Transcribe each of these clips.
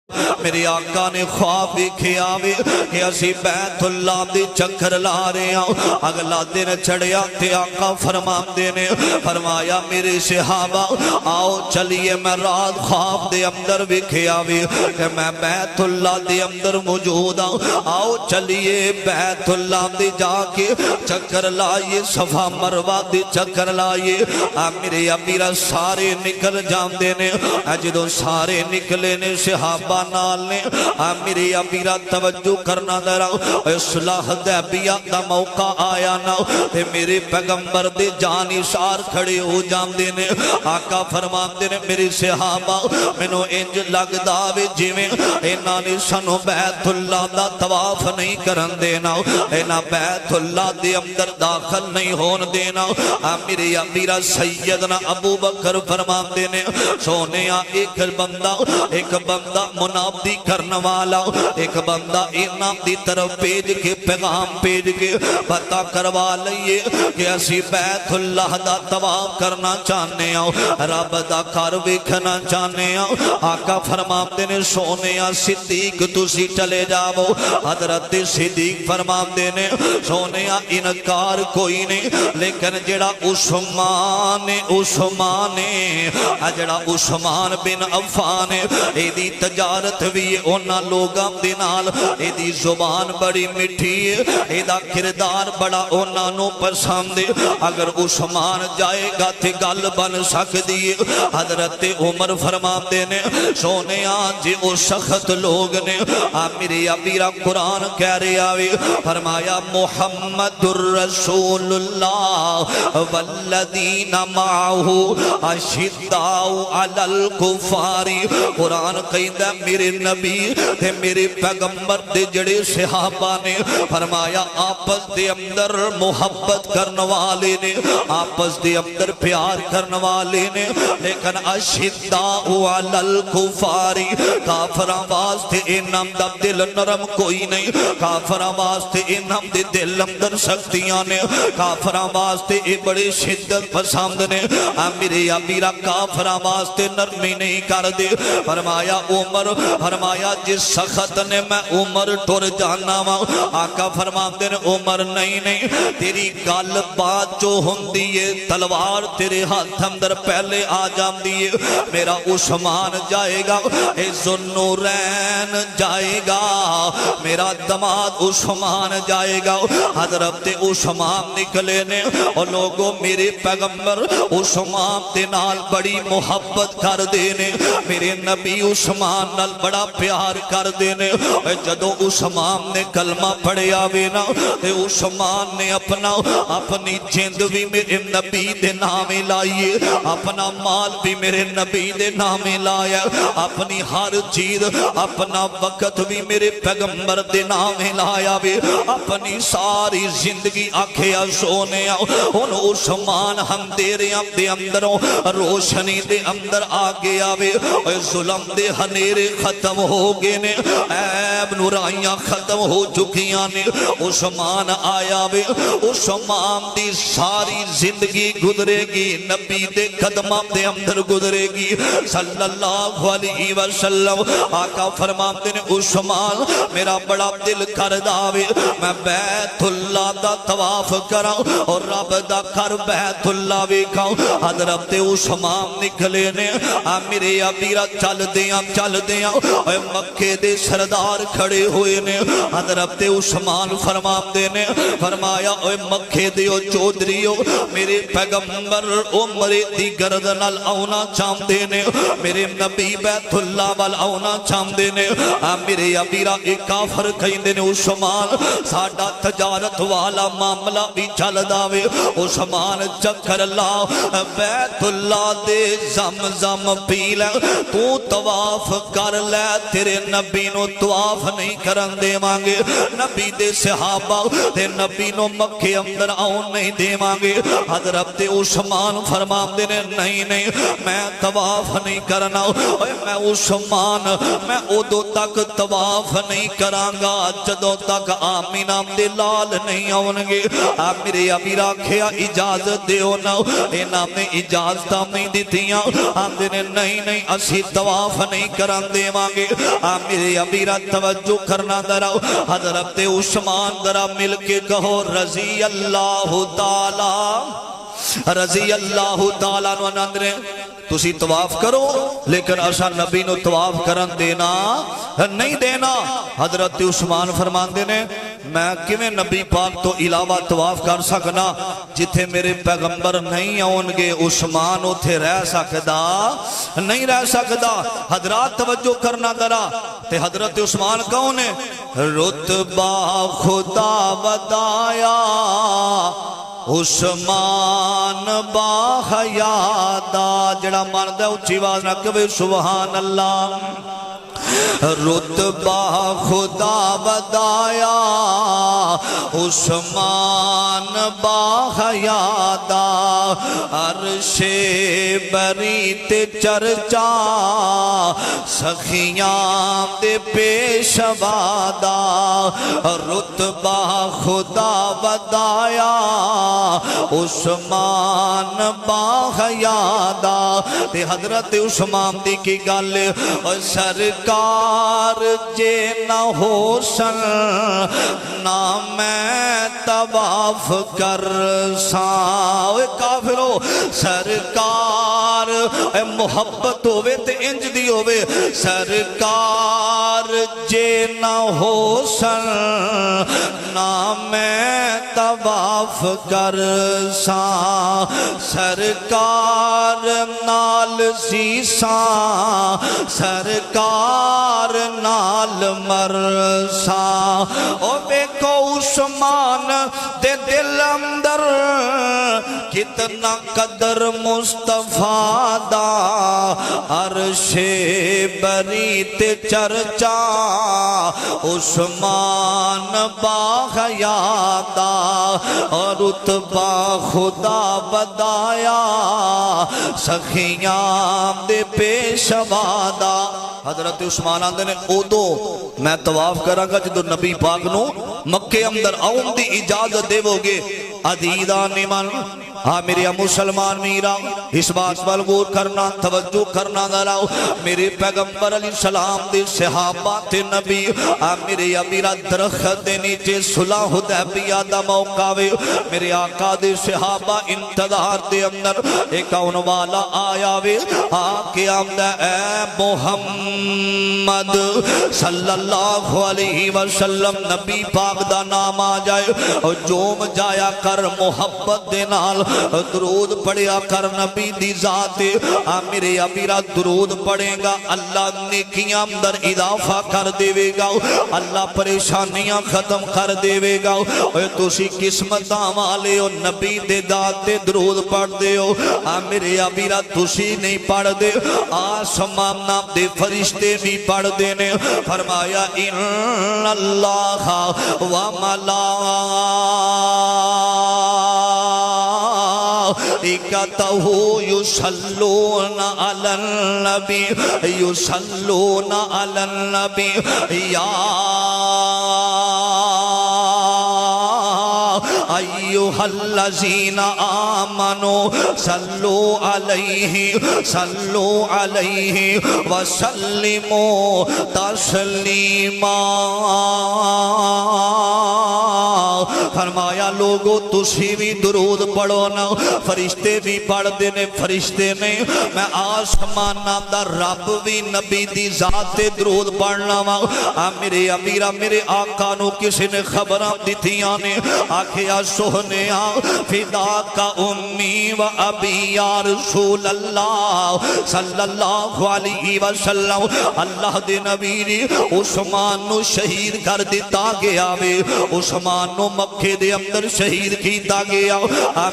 میرے آقا نے خواب دیکھے آوے کہ اسی بیت اللہ دی چکر لا رہے ہیں. اگلا دن چڑھیا تے آقا فرماندے نے فرمایا میرے صحابہ آؤ چلیے میں رات خواب دے اندر دیکھے آوے کہ میں بیت اللہ دے اندر موجود ہوں. آؤ چلیے بیت اللہ دے جا کے چکر لائیے صفا مروہ دے چکر لائیے. میرے امیرہ سارے نکل جاندے نے. جدوں سارے نکلے نے صحابہ نال نے میری امیرہ توجہ کرنا درا صلح حدیبیہ دا موقع آیا نا تے میرے پیغمبر دے جانشار کھڑے ہو جاندے نے. آقا فرماندے نے میری صحابہ مینوں انج لگدا وے جویں انہاں نے سانو بیت اللہ دا طواف نہیں کرن دینا, انہاں بیت اللہ دے اندر داخل نہیں ہون دینا. میری امیرہ سیدنا ابو بکر فرماندے نے سونیا ایک بندہ منافقی کرنے والا ایک بندہ انہاں دی طرف بھیج کے پیغام بھیج کے پتہ کروا لئیے کہ اسی بیت اللہ دا طواف کرنا چاہنے ہوں, رب دا گھر ویکھنا چاہنے ہوں. آقا فرماندے نے سونیا صدیق تسی چلے جاؤ. حضرت صدیق فرماندے نے سونیا انکار کوئی نہیں, لیکن جڑا عثمان بن عفان ایدی تجارت بھی اونا لوگاں دینال ایدی زبان بڑی مٹھی ایدہ کردار بڑا اونا نو پسند. اگر عثمان جائے گا تے گل بن سکتی. حضرت عمر فرماتے نے سونے آنجی او سخت لوگ نے میری ابیرہ قرآن کہہ رہے آوے فرمایا محمد الرسول اللہ والذین معاہو اشداؤ علی الکفاری. قرآن قیدہ میرے نبی تے میرے پیغمبر دے جڑے صحابہ نے فرمایا آپس دے اندر محبت کرنے والے نے, آپس دے اندر پیار کرنے والے نے, لیکن اشداء علی الکفاری کافران واسطے انہم دا دل نرم کوئی نہیں, کافران واسطے انہم دے دل اندر سختیاں نے, کافران واسطے اے بڑے شدت پسند نے. میرے امیرہ کافران واسطے نرمی نہیں کر دے. فرمایا عمر فرمایا جس سخت نے میں عمر ٹور جانا وا. آقا فرماتے نے عمر نہیں تیری گل بات جو ہوندی ہے تلوار تیرے ہاتھ اندر پہلے آ جاندی ہے. میرا عثمان جائے گا, ذوالنورین جائے گا, میرا دماد عثمان جائے گا. حضرت عثمان نکلے نے اور لوگوں میرے پیغمبر عثمان دے نال بڑی محبت کر دینے, میرے نبی عثمان نال بڑا پیار کر دینے. جدو عثمان نے کلمہ پڑھے آوے نا تے عثمان نے اپنی جند بھی میرے نبی دے نامے لائیے, اپنا مال بھی میرے نبی دے نامے لایا, اپنی ہر چیز اپنا وقت بھی میرے پیغمبر دے نامے لایا بھی, اپنی ساری زندگی آکھیا سونے ان عثمان ہم دیریاں دے اندروں روشنی دے اندر آگے آوے. ظلم دے ہنیرے ختم ہو گئے نے, عیب نورائیاں ختم ہو چکیاں نے. عثمان آیا وے, عثمان دی ساری زندگی گزرے گی نبی دے قدمہ دے اندر گزرے گی صلی اللہ علیہ وسلم. آقا فرماتے نے عثمان میرا بڑا دل کر داوے میں بیت اللہ دا طواف کراں اور رب دا کر بیت اللہ ویکھاں. حضرت عثمان نکلے نے میرے ابیرہ چل دیاں اے مکے دے سردار کھڑے ہوئے نے. حضرت عثمان فرماتے نے فرمایا اے مکے دیو چودریو میرے پیغمبر عمر دی گردن آونا چاہتے نے, میرے نبی بیت اللہ وال آونا چاہتے نے. میرے ابیرہ ایک کافر کہندے نے عثمان ساڈا تجارت والا معاملہ بھی چل داوے. عثمان چکر لا بیت اللہ دے زم پی لے, تو طواف کر لے, تیرے نبی نو طواف نہیں کرن دے مانگے, نبی دے صحابہ تے نبی نو مکے اندر آؤن نہیں دے مانگے. حضرت عثمان فرمان دے نہیں میں طواف نہیں کرنا, میں عثمان میں ادو تک طواف نہیں کرا گا جدوں تک آمینہ دے لال نہیں آؤنگے. میرے امیر آکھیا اجازت دیو نا. انہاں نے اجازت نہیں دیتیاں. آندے نے نہیں اسی طواف نہیں کران دے مانگے. میرے امیر توجہ کرنا دراؤ. حضرت عثمان درا مل کے کہو رضی اللہ تعالی رضی اللہ تعالیٰ نو اندرے تسی طواف کرو لیکن اسا نبی نو طواف کرن دینا نہیں دینا. حضرت عثمان فرماندے نے میں کیویں نبی پاک تو علاوہ طواف کر سکنا جتھے میرے پیغمبر نہیں آؤن گے. عثمان اتھے رہ سکدا نہیں رہ سکدا. حضرات توجہ کرنا ذرا. تے حضرت عثمان کون ہے؟ رتبہ خدا ودایا عثمان با حیادا. جڑا ماندہ اچھی آواز نہ کہے سبحان اللہ. رتبہ خدا ودایا عثمان با حیادا. عرش بری تے چرچا سخیاں دے پیشوادا. رتبہ خدا ودایا عثمان با حیادا. تے حضرت عثمان دی کی گل سرکار جے نہ ہو سن نہ میں طواف کر ساں. کافرو سرکار محبت ہوئے تے انج دی ہوئے. سرکار جے نہ ہو سن نہ میں طواف کر ساں. سرکار نال سیساں سرکار نال مرساں. او بیکو عثمان دے دل اندر کتنا قدر مصطفیٰ دا. عرش بری تے چرچا عثمان با حیادا. اور رتبہ خدا ودایا سخیاں دے پیشوادا. حضرت عثمان آندے نے اودو میں طواف کراں گا جدو نبی پاک نو مکے اندر آؤں دی اجازت دے وگے. عدیدان من میرے مسلمان میرا اس بات پر غور کرنا توجہ کرنا دلاؤ. میرے پیغمبر علیہ السلام دے صحابہ تے نبی میرے امیرہ درخت دے نیچے صلح حدیبیہ دا موقع وے. میرے آقا دے صحابہ انتظار دے اندر ایک آن والا آیا وے. آکے آمدہ اے محمد صلی اللہ علیہ وسلم نبی پاک دا نام آ جائے اور جوم جایا کر محبت دے نال درود پڑھیا کر نبی دی ذات. میرے امیرہ درود پڑھے گا اللہ نیکیاں اندر اضافہ کر دے گا. اللہ پریشانیاں ختم کر دے گا. تسی قسمتاں والے ہو نبی دے ذات تے درود پڑھ دے ہو. میرے امیرہ تسی نہیں پڑھ دے آسمان دے فرشتے بھی پڑھ دینے. فرمایا ان اللہ و ملائکتہ یصلون علی النبی یصلون علی النبی یا ایوہ الذین آمنوا صلو علیہ وسلموا تسلیما. فرمایا لوگو تسی بھی درود پڑھو نا. فرشتے بھی پڑھ دینے فرشتے نے. میں آسمانہ دا رب بھی نبی دی ذات درود پڑھنا وا. میرے امیرہ میرے آقا نو کسی نے خبراں دیتیاں نے آکھیا سہنیا فدا کا امی و ابی یا رسول اللہ صلی اللہ علیہ وسلم. اللہ دے نبی نے عثمان نو شہید کر دیتا گیا وے. عثمان نو مکے مکے دے اندر شہید کیتا گیا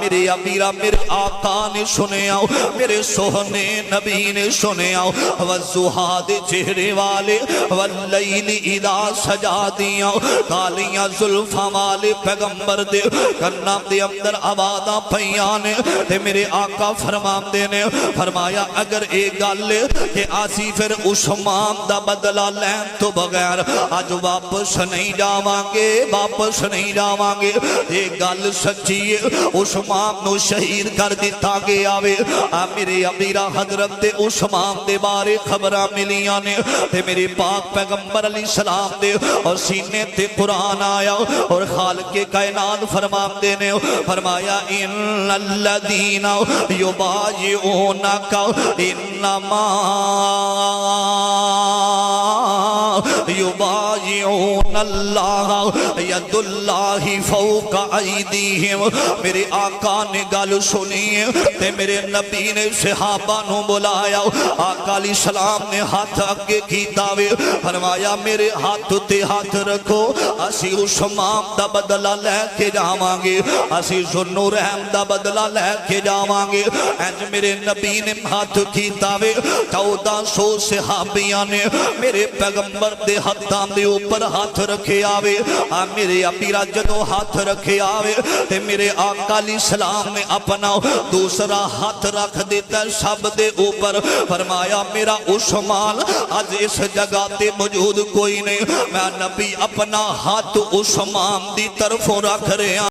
میرے امیرہ میرے آقا نے سنیا میرے سوہنے نبی نے سنیا والضحیٰ دے چہرے والے واللیل اذا سجا دیا کالیاں زلفاں والے پیغمبر دے کناں دے اندر آوازاں پیانے تے میرے آقا فرماندے نے فرمایا اگر ایک گل کہ آسی پھر عثمان دا بدلہ لین تو بغیر آج واپس نہیں جاوانگے واپس نہیں جاوانگے ایک گل سچی ہے عثمان نو شہید کر دیتا گیا وے میرے امیرہ حضرت عثمان دے بارے خبرہ ملیاں نے تے میرے پاک پیغمبر علیہ السلام دے اور سینے تے قرآن آیا اور خالق کائنات فرماندے نے فرمایا ان الذین یبایعونک انما یبایعون اللہ ید اللہ فوق ایدیہم میرے آقا نے گل سنی تے میرے نبی نے صحابہ نو بلایا آقا علیہ السلام نے ہاتھ اگے کیتا وے فرمایا میرے ہاتھ تے ہاتھ رکھو اسی عثمان دا بدلہ لے کے جاوانگے اسی ذوالنورین دا بدلہ لے کے جاوانگے انج میرے نبی نے ہاتھ کیتا وے 1400 صحابیاں نے میرے پیغمبر دے ہاتھاں دے اوپر ہاتھ رکھے آوے میرے امیرہ جدو ہاتھ رکھے آوے تے میرے آقا علیہ السلام نے اپنا دوسرا ہاتھ رکھ دیتا سب دے اوپر فرمایا میرا عثمان آج اس جگہ تے موجود کوئی نہیں میں نبی اپنا ہاتھ عثمان دی طرف رکھ رہے ہیں